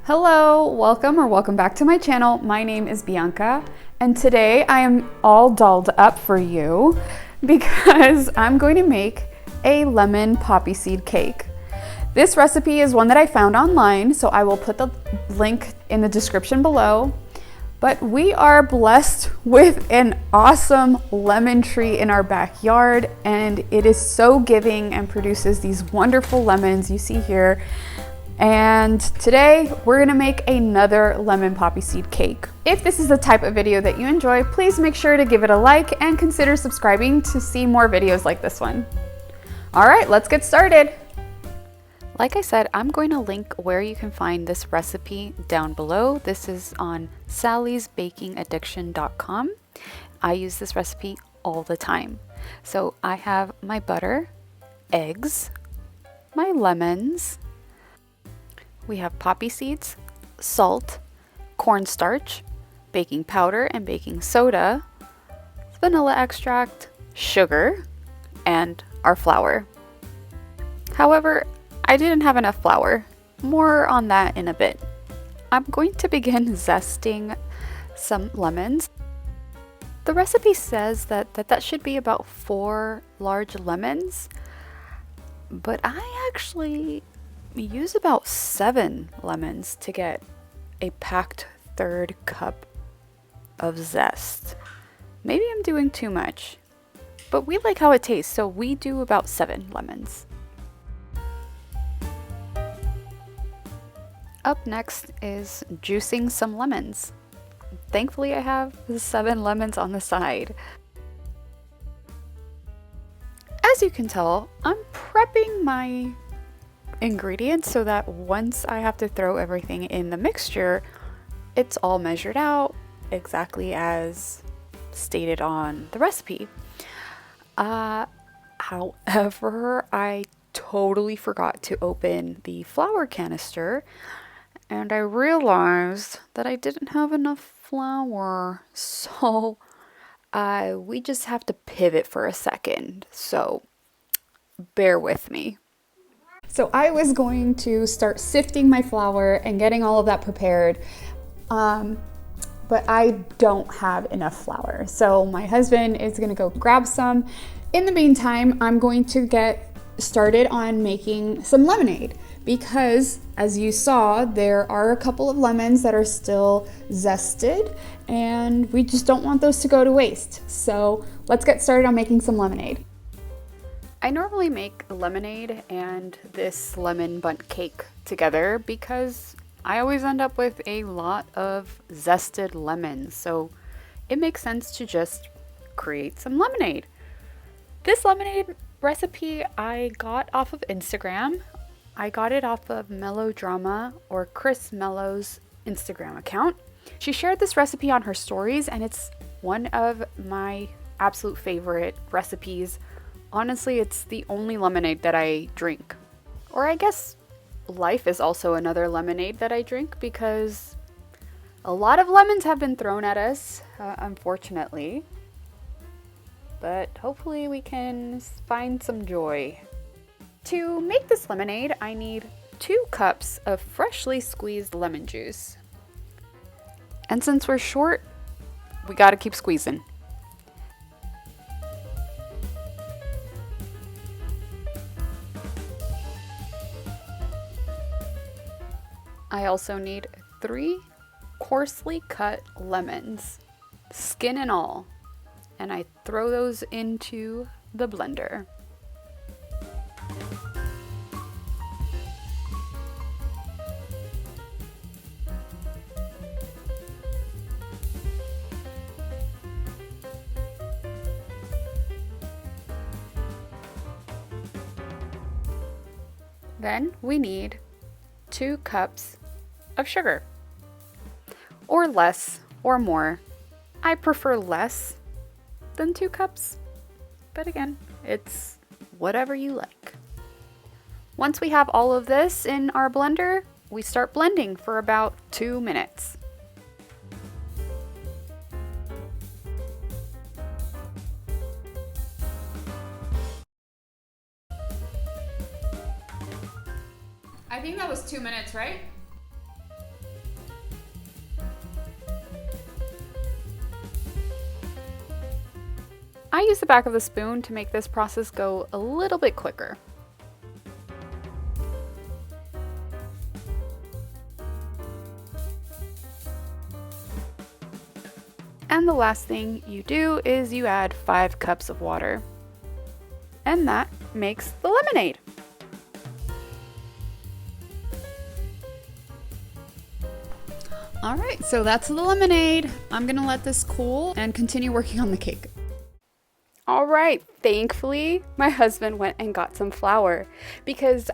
Hello, welcome back to my channel. My name is Bianca, and today I am all dolled up for you because I'm going to make a lemon poppy seed cake. This recipe is one that I found online, so I will put the link in the description below. But we are blessed with an awesome lemon tree in our backyard, and it is so giving and produces these wonderful lemons you see here. And today we're gonna make another lemon poppy seed cake. If this is the type of video that you enjoy, please make sure to give it a like and consider subscribing to see more videos like this one. All right, let's get started. Like I said, I'm going to link where you can find this recipe down below. This is on sallysbakingaddiction.com. I use this recipe all the time. So I have my butter, eggs, my lemons, we have poppy seeds, salt, cornstarch, baking powder and baking soda, vanilla extract, sugar, and our flour. However, I didn't have enough flour. More on that in a bit. I'm going to begin zesting some lemons. The recipe says that should be about 4 large lemons, but I actually use about 7 lemons to get a packed 1/3 cup of zest. Maybe I'm doing too much, but we like how it tastes, so we do about 7 lemons. Up next is juicing some lemons. Thankfully, I have 7 lemons on the side. As you can tell, I'm prepping my ingredients so that once I have to throw everything in the mixture, it's all measured out exactly as stated on the recipe. However, I totally forgot to open the flour canister, and I realized that I didn't have enough flour, so we just have to pivot for a second, so bear with me. So I was going to start sifting my flour and getting all of that prepared, but I don't have enough flour. So my husband is gonna go grab some. In the meantime, I'm going to get started on making some lemonade because, as you saw, there are a couple of lemons that are still zested and we just don't want those to go to waste. So let's get started on making some lemonade. I normally make lemonade and this lemon bundt cake together because I always end up with a lot of zested lemons, so it makes sense to just create some lemonade. This lemonade recipe I got off of Instagram. I got it off of Melodrama, or Chris Mello's Instagram account. She shared this recipe on her stories and it's one of my absolute favorite recipes. Honestly, it's the only lemonade that I drink. Or I guess life is also another lemonade that I drink because a lot of lemons have been thrown at us, unfortunately. But hopefully we can find some joy. To make this lemonade, I need 2 cups of freshly squeezed lemon juice. And since we're short, we gotta keep squeezing. I also need 3 coarsely cut lemons, skin and all, and I throw those into the blender. Then we need 2 cups of sugar, or less or more. I prefer less than 2 cups, but again, it's whatever you like. Once we have all of this in our blender, we start blending for about 2 minutes. I think that was 2 minutes, right? I use the back of the spoon to make this process go a little bit quicker. And the last thing you do is you add 5 cups of water. And that makes the lemonade. All right, so that's the lemonade. I'm gonna let this cool and continue working on the cake. All right, thankfully, my husband went and got some flour because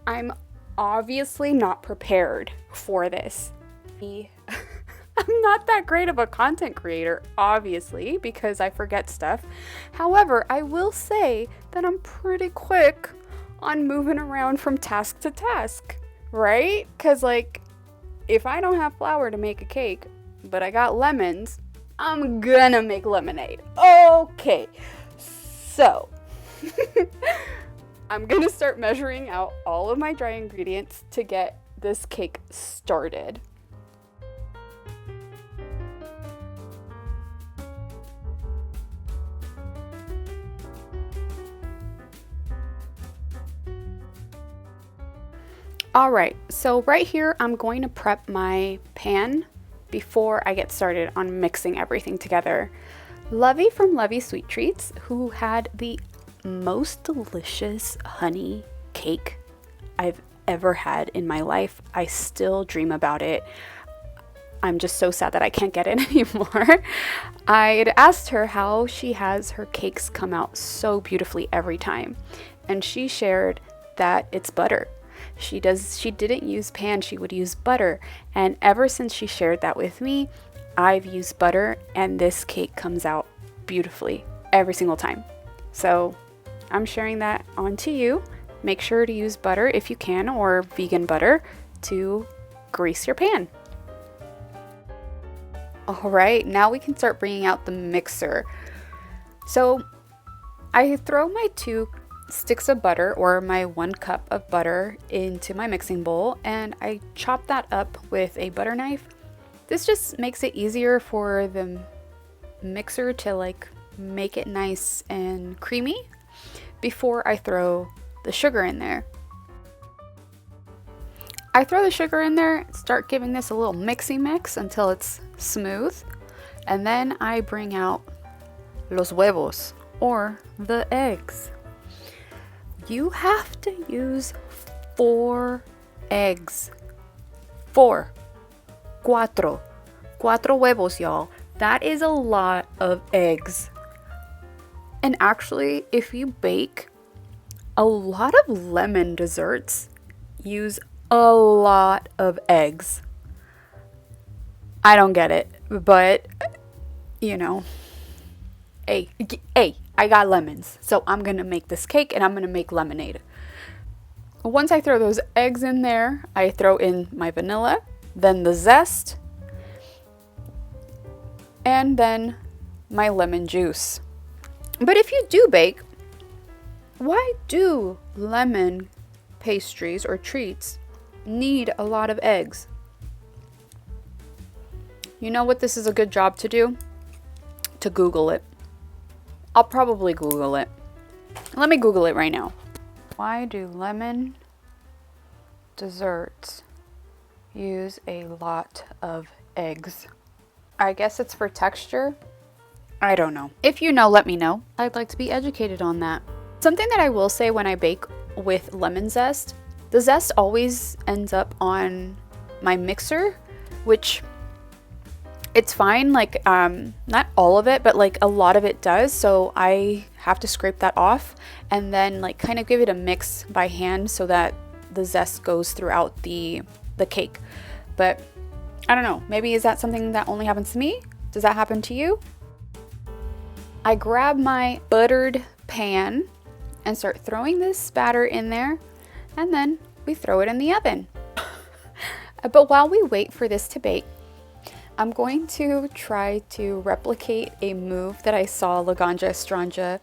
I'm obviously not prepared for this. I'm not that great of a content creator, obviously, because I forget stuff. However, I will say that I'm pretty quick on moving around from task to task, right? Because, like, if I don't have flour to make a cake, but I got lemons, I'm gonna make lemonade. Okay, so I'm gonna start measuring out all of my dry ingredients to get this cake started. All right, so right here, I'm going to prep my pan before I get started on mixing everything together. Lovey from Lovey Sweet Treats, who had the most delicious honey cake I've ever had in my life. I still dream about it. I'm just so sad that I can't get it anymore. I'd asked her how she has her cakes come out so beautifully every time, and she shared that it's butter. She didn't use pan, she would use butter. And ever since she shared that with me, I've used butter and this cake comes out beautifully every single time. So I'm sharing that on to you. Make sure to use butter if you can, or vegan butter, to grease your pan. All right, now we can start bringing out the mixer. So I throw my 2 sticks of butter, or my 1 cup of butter, into my mixing bowl, and I chop that up with a butter knife. This just makes it easier for the mixer to like make it nice and creamy before I throw the sugar in there. I throw the sugar in there, start giving this a little mixy mix until it's smooth, and then I bring out los huevos, or the eggs. You have to use 4 eggs. 4. Cuatro huevos, y'all. That is a lot of eggs. And actually, if you bake, a lot of lemon desserts use a lot of eggs. I don't get it, but you know, hey, I got lemons, so I'm gonna make this cake and I'm gonna make lemonade. Once I throw those eggs in there, I throw in my vanilla, then the zest, and then my lemon juice. But if you do bake, why do lemon pastries or treats need a lot of eggs? You know what this is a good job to do? To Google it. I'll probably Google it. Let me Google it right now. Why do lemon desserts use a lot of eggs? I guess it's for texture. I don't know. If you know, let me know. I'd like to be educated on that. Something that I will say when I bake with lemon zest, the zest always ends up on my mixer, which it's fine, like not all of it, but like a lot of it does, so I have to scrape that off and then like kind of give it a mix by hand so that the zest goes throughout the cake. But I don't know, maybe is that something that only happens to me? Does that happen to you? I grab my buttered pan and start throwing this batter in there, and then we throw it in the oven. But while we wait for this to bake, I'm going to try to replicate a move that I saw Laganja Estranja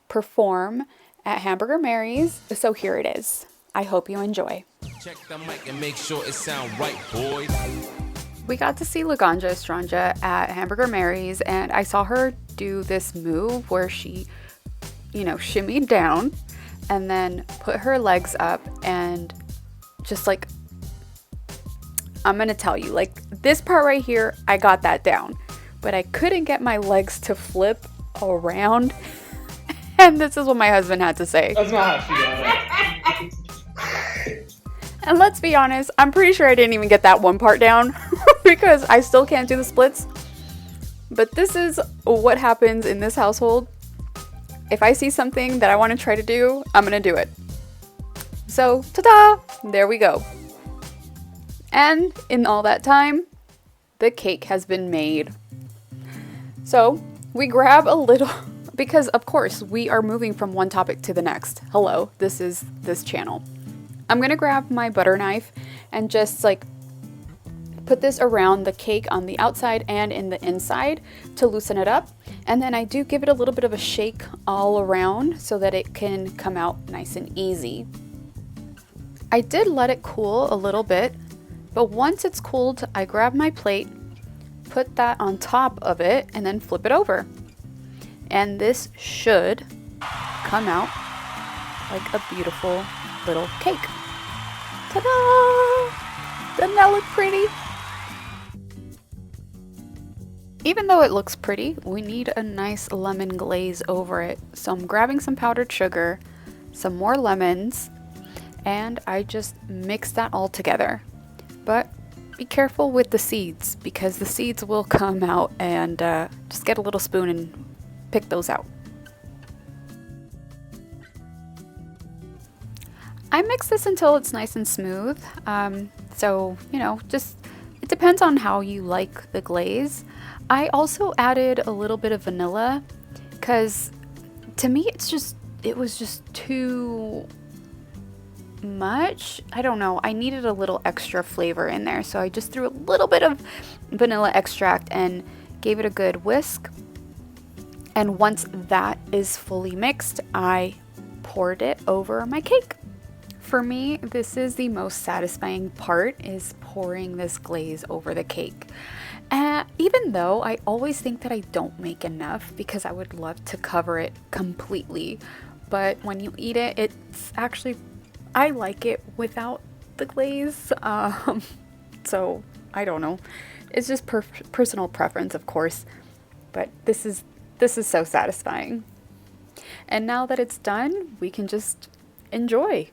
perform at Hamburger Mary's. So here it is. I hope you enjoy. Check the mic and make sure it sound right, boys. We got to see Laganja Estranja at Hamburger Mary's, and I saw her do this move where she, shimmied down and then put her legs up and just like, I'm gonna tell you, like this part right here, I got that down, but I couldn't get my legs to flip around. And this is what my husband had to say. That's not how she got it. And let's be honest, I'm pretty sure I didn't even get that one part down because I still can't do the splits. But this is what happens in this household. If I see something that I want to try to do, I'm going to do it. So, ta-da! There we go. And in all that time, the cake has been made. So, we grab a little, because of course, we are moving from one topic to the next. Hello, this is this channel. I'm gonna grab my butter knife and just like put this around the cake on the outside and in the inside to loosen it up. And then I do give it a little bit of a shake all around so that it can come out nice and easy. I did let it cool a little bit, but once it's cooled, I grab my plate, put that on top of it, and then flip it over. And this should come out like a beautiful little cake. Ta-da! Doesn't that look pretty? Even though it looks pretty, we need a nice lemon glaze over it. So I'm grabbing some powdered sugar, some more lemons, and I just mix that all together. But be careful with the seeds because the seeds will come out, and just get a little spoon and pick those out. I mix this until it's nice and smooth. So, just it depends on how you like the glaze. I also added a little bit of vanilla because to me it was just too much. I don't know. I needed a little extra flavor in there. So I just threw a little bit of vanilla extract and gave it a good whisk. And once that is fully mixed, I poured it over my cake. For me, this is the most satisfying part, is pouring this glaze over the cake. Even though I always think that I don't make enough because I would love to cover it completely. But when you eat it, it's actually, I like it without the glaze. So I don't know. It's just personal preference, of course. But this is so satisfying. And now that it's done, we can just enjoy.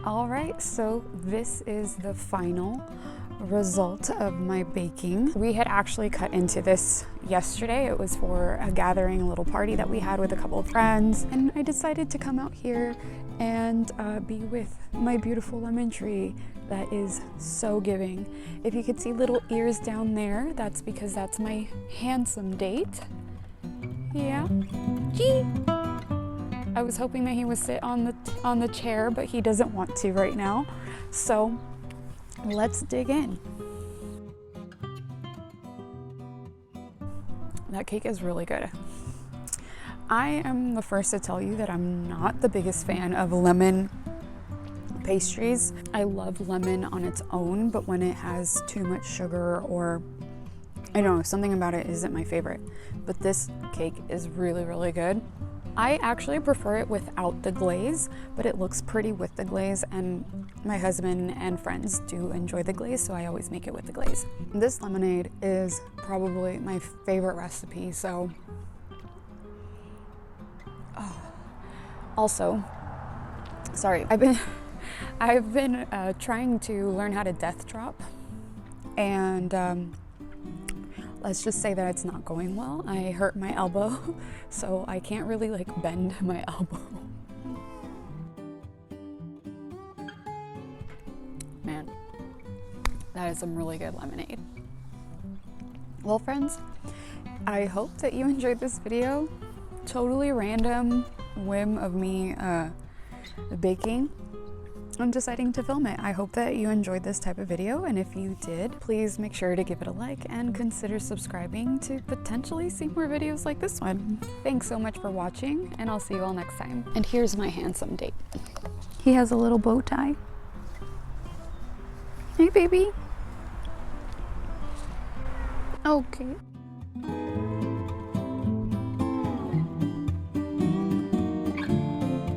Alright, so this is the final result of my baking. We had actually cut into this yesterday. It was for a gathering, a little party that we had with a couple of friends, and I decided to come out here and be with my beautiful lemon tree that is so giving. If you could see little ears down there, that's because that's my handsome date. Yeah. Gee. I was hoping that he would sit on the chair, but he doesn't want to right now. So let's dig in. That cake is really good. I am the first to tell you that I'm not the biggest fan of lemon pastries. I love lemon on its own, but when it has too much sugar or I don't know, something about it isn't my favorite. But this cake is really, really good. I actually prefer it without the glaze, but it looks pretty with the glaze, and my husband and friends do enjoy the glaze, so I always make it with the glaze. This lemonade is probably my favorite recipe, so... Oh. Also, sorry, I've been trying to learn how to death drop, and let's just say that it's not going well. I hurt my elbow, so I can't really like bend my elbow. That is some really good lemonade. Well, friends, I hope that you enjoyed this video. Totally random whim of me baking and deciding to film it. I hope that you enjoyed this type of video, and if you did, please make sure to give it a like and consider subscribing to potentially see more videos like this one. Thanks so much for watching, and I'll see you all next time. And here's my handsome date. He has a little bow tie. Hey, baby. Okay.